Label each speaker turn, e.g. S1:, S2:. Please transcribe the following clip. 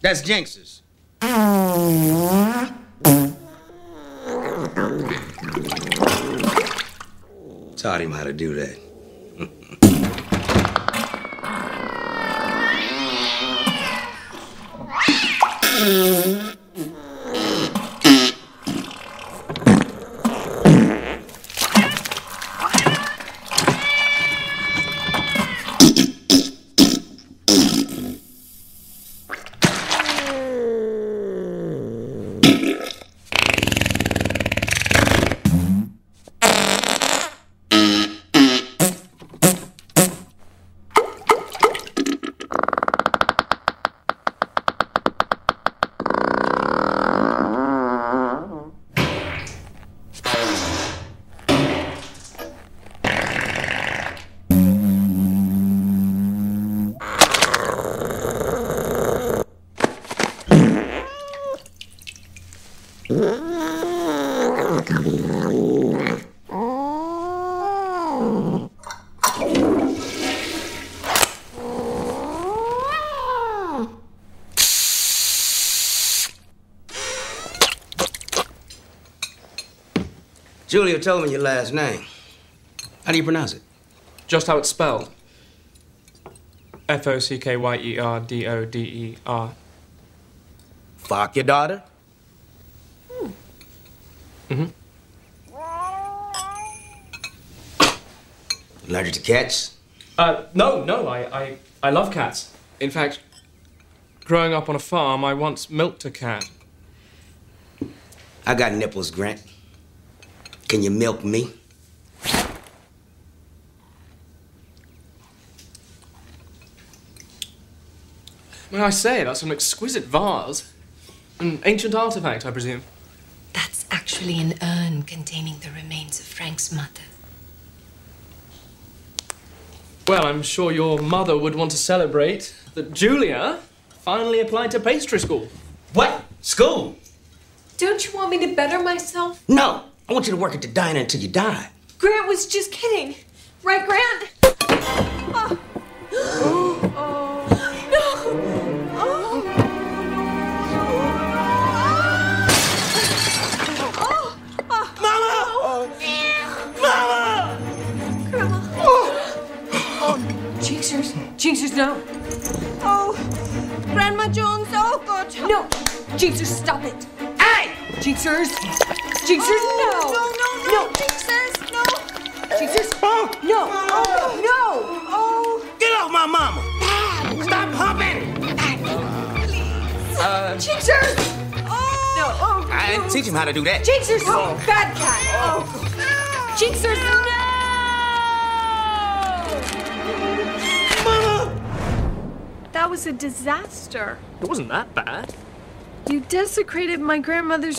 S1: That's Jinx's. Taught him how to do that. Julia told me your last name. How do you pronounce it?
S2: Just how it's spelled. Fockyerer-Doder.
S1: Fuck your daughter?
S2: Mm-hmm.
S1: Allergic to cats?
S2: No, I love cats. In fact, growing up on a farm, I once milked a cat.
S1: I got nipples, Grant. Can you milk me?
S2: May I say, that's an exquisite vase. An ancient artifact, I presume.
S3: That's actually an urn containing the remains of Frank's mother.
S2: Well, I'm sure your mother would want to celebrate that Julia finally applied to pastry school.
S1: What? School?
S4: Don't you want me to better myself?
S1: No. I want you to work at the diner until you die.
S4: Grant was just kidding. Right, Grant? Oh. Oh. No. Oh. Oh. Oh.
S1: Mama! Mama!
S4: Grandma. Oh, Jinxers, no.
S5: Oh, Grandma Jones, oh God.
S4: No, Jinxers, stop it.
S1: Hey!
S4: Jinxers, no.
S5: No, Jinxers, no.
S4: Jinxers, no. Oh, no. Oh.
S1: Get off my mama! Stop humping!
S4: Jinxers.
S5: Oh.
S4: No. Oh.
S1: I didn't teach him how to do that.
S4: Jinxers, bad cat. Oh. Jinxers, no. That was a disaster.
S2: It wasn't that bad.
S4: You desecrated my grandmother's